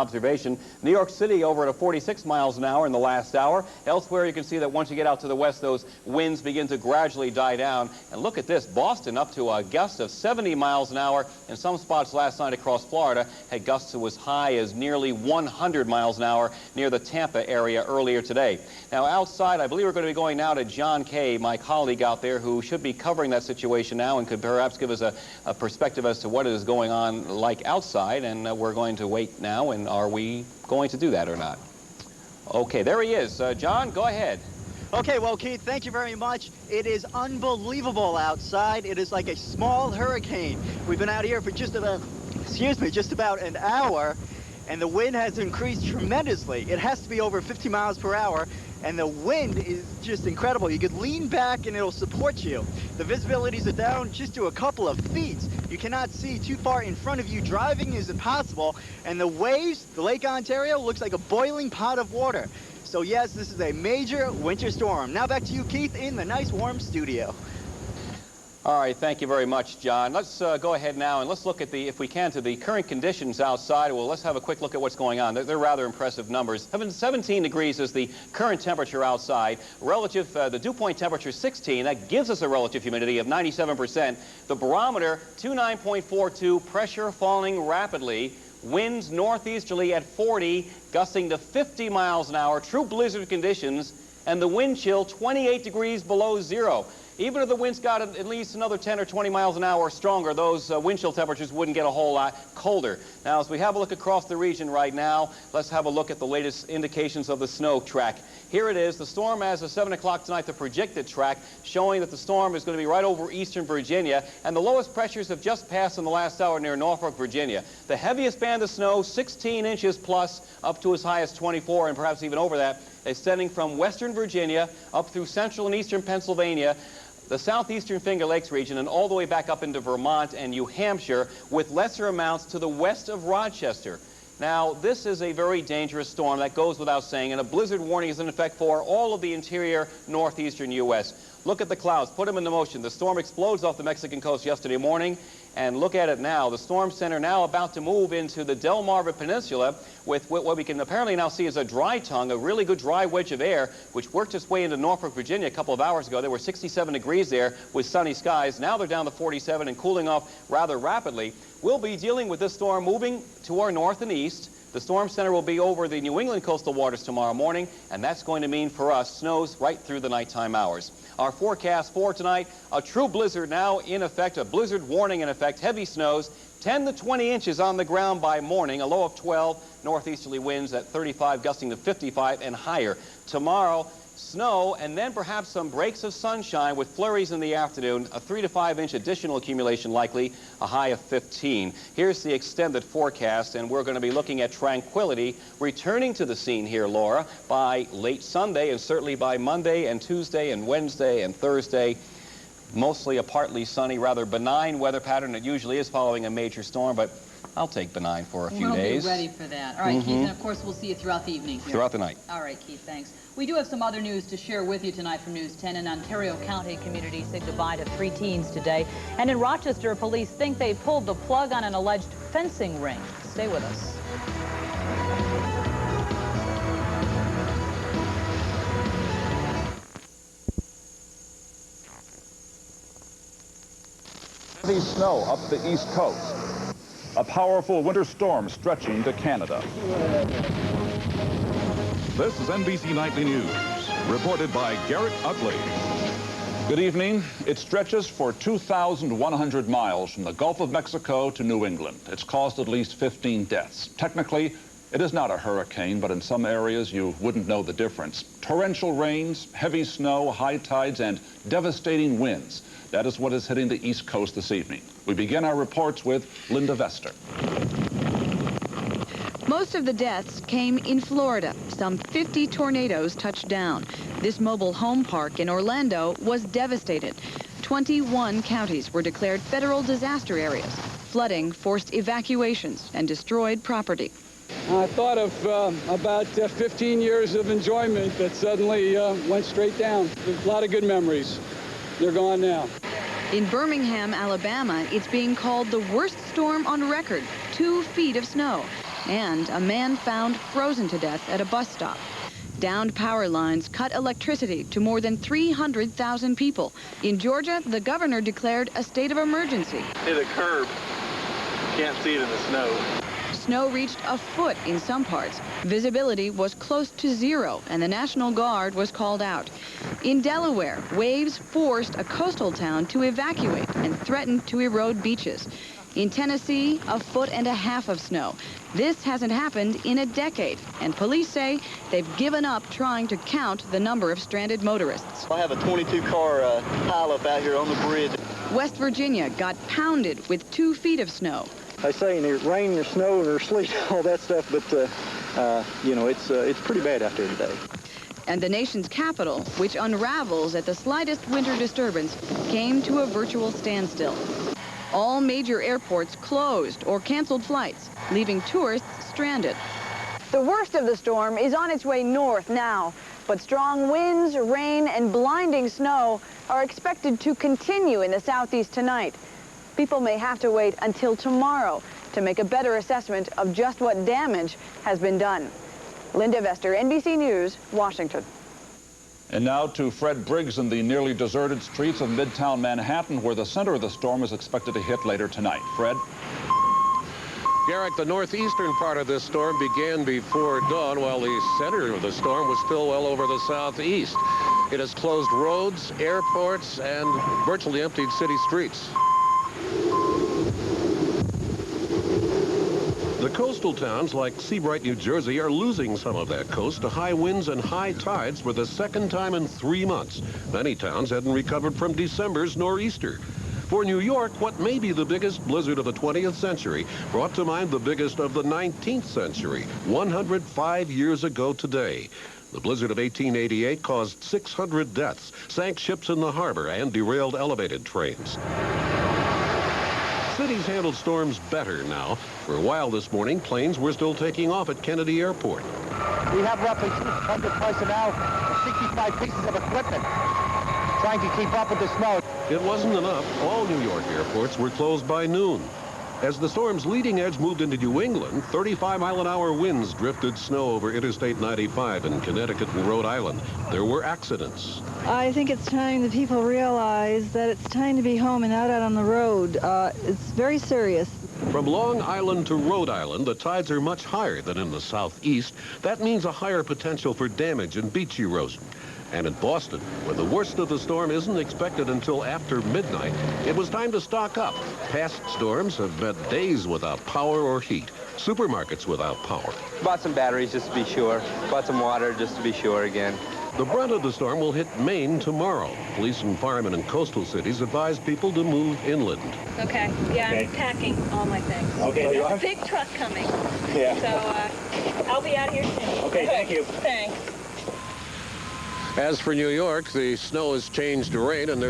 Observation. New York City over at 46 miles an hour in the last hour. Elsewhere, you can see that once you get out to the west, those winds begin to gradually die down. And look at this. Boston up to a gust of 70 miles an hour. In some spots last night across Florida had gusts as high as nearly 100 miles an hour near the Tampa area earlier today. Now outside, I believe we're going to be going now to John Kay, my colleague out there, who should be covering that situation now and could perhaps give us a perspective as to what is going on like outside. And we're going to wait now. And are we going to do that or not? Okay, there he is. John, go ahead. Okay, well, Keith, thank you very much. It is unbelievable outside. It is like a small hurricane. We've been out here for just about an hour, and the wind has increased tremendously. It has to be over 50 miles per hour, and the wind is just incredible. You could lean back and it'll support you. The visibilities are down just to a couple of feet. You cannot see too far in front of you. Driving is impossible, and the waves, the Lake Ontario, looks like a boiling pot of water. So yes, this is a major winter storm. Now back to you, Keith, in the nice warm studio. All right, thank you very much, John. Let's go ahead now and let's look at if we can, to the current conditions outside. Well, let's have a quick look at what's going on. They're rather impressive numbers. 17 degrees is the current temperature outside. Relative, the dew point temperature 16. That gives us a relative humidity of 97%. The barometer 29.42. Pressure falling rapidly. Winds northeasterly at 40, gusting to 50 miles an hour. True blizzard conditions, and the wind chill 28 degrees below zero. Even if the winds got at least another 10 or 20 miles an hour stronger, those wind chill temperatures wouldn't get a whole lot colder. Now, as we have a look across the region right now, let's have a look at the latest indications of the snow track. Here it is, the storm as of 7 o'clock tonight, the projected track, showing that the storm is going to be right over eastern Virginia, and the lowest pressures have just passed in the last hour near Norfolk, Virginia. The heaviest band of snow, 16 inches plus, up to as high as 24, and perhaps even over that, extending from western Virginia up through central and eastern Pennsylvania, the southeastern Finger Lakes region, and all the way back up into Vermont and New Hampshire, with lesser amounts to the west of Rochester. Now, this is a very dangerous storm, that goes without saying, and a blizzard warning is in effect for all of the interior northeastern U.S. Look at the clouds, put them into motion. The storm explodes off the Mexican coast yesterday morning, and look at it now. The storm center now about to move into the Delmarva Peninsula with what we can apparently now see as a dry tongue, a really good dry wedge of air, which worked its way into Norfolk, Virginia a couple of hours ago. There were 67 degrees there with sunny skies. Now they're down to 47 and cooling off rather rapidly. We'll be dealing with this storm moving to our north and east. The storm center will be over the New England coastal waters tomorrow morning, and that's going to mean for us snows right through the nighttime hours. Our forecast for tonight, a true blizzard now in effect, a blizzard warning in effect, heavy snows, 10 to 20 inches on the ground by morning, a low of 12, northeasterly winds at 35, gusting to 55 and higher. Tomorrow, snow, and then perhaps some breaks of sunshine with flurries in the afternoon, a 3 to 5 inch additional accumulation likely, a high of 15. Here's the extended forecast, and we're going to be looking at tranquility returning to the scene here, Laura, by late Sunday, and certainly by Monday and Tuesday and Wednesday and Thursday. Mostly a partly sunny, rather benign weather pattern. It usually is following a major storm, but I'll take benign for a few days. We'll be ready for that. All right, Keith, and of course we'll see you throughout the evening here. Throughout the night. All right, Keith, thanks. We do have some other news to share with you tonight from News 10. An Ontario County community said goodbye to 3 teens today. And in Rochester, police think they pulled the plug on an alleged fencing ring. Stay with us. Heavy snow up the east coast. A powerful winter storm stretching to Canada. This is NBC Nightly News, reported by Garrett Utley. Good evening. It stretches for 2,100 miles from the Gulf of Mexico to New England. It's caused at least 15 deaths. Technically, it is not a hurricane, but in some areas you wouldn't know the difference. Torrential rains, heavy snow, high tides, and devastating winds. That is what is hitting the East Coast this evening. We begin our reports with Linda Vester. Most of the deaths came in Florida. Some 50 tornadoes touched down. This mobile home park in Orlando was devastated. 21 counties were declared federal disaster areas. Flooding forced evacuations and destroyed property. I thought of about 15 years of enjoyment that suddenly went straight down. There's a lot of good memories. They're gone now. In Birmingham, Alabama, it's being called the worst storm on record. 2 feet of snow. And a man found frozen to death at a bus stop. Downed power lines cut electricity to more than 300,000 people. In Georgia, the governor declared a state of emergency. Hit a curb. Can't see it in the snow. Snow reached a foot in some parts. Visibility was close to zero, and the National Guard was called out. In Delaware, waves forced a coastal town to evacuate and threatened to erode beaches. In Tennessee, 1.5 feet of snow. This hasn't happened in a decade, and police say they've given up trying to count the number of stranded motorists. I have a 22-car pileup out here on the bridge. West Virginia got pounded with 2 feet of snow. They say there's rain, there's snow, there's sleet, all that stuff, but, you know, it's pretty bad out there today. And the nation's capital, which unravels at the slightest winter disturbance, came to a virtual standstill. All major airports closed or canceled flights, leaving tourists stranded. The worst of the storm is on its way north now, but strong winds, rain, and blinding snow are expected to continue in the southeast tonight. People may have to wait until tomorrow to make a better assessment of just what damage has been done. Linda Vester, NBC News, Washington. And now to Fred Briggs in the nearly deserted streets of Midtown Manhattan, where the center of the storm is expected to hit later tonight. Fred? Garrick, the northeastern part of this storm began before dawn, while the center of the storm was still well over the southeast. It has closed roads, airports, and virtually emptied city streets. The coastal towns like Seabright, New Jersey, are losing some of that coast to high winds and high tides for the second time in 3 months. Many towns hadn't recovered from December's nor'easter. For New York, what may be the biggest blizzard of the 20th century brought to mind the biggest of the 19th century, 105 years ago today. The blizzard of 1888 caused 600 deaths, sank ships in the harbor, and derailed elevated trains. Cities handled storms better now. For a while this morning, planes were still taking off at Kennedy Airport. We have roughly 200 personnel and 65 pieces of equipment trying to keep up with the snow. It wasn't enough. All New York airports were closed by noon. As the storm's leading edge moved into New England, 35-mile-an-hour winds drifted snow over Interstate 95 in Connecticut and Rhode Island. There were accidents. I think it's time that people realize that it's time to be home and not out on the road. It's very serious. From Long Island to Rhode Island, the tides are much higher than in the southeast. That means a higher potential for damage and beach erosion. And in Boston, where the worst of the storm isn't expected until after midnight, it was time to stock up. Past storms have meant days without power or heat, supermarkets without power. Bought some batteries just to be sure, bought some water just to be sure again. The brunt of the storm will hit Maine tomorrow. Police and firemen in coastal cities advise people to move inland. Okay, yeah, okay. I'm packing all my things. Okay, you are? Big truck coming. Yeah. So I'll be out here soon. Okay, thank you. Thanks. As for New York, the snow has changed to rain, and there's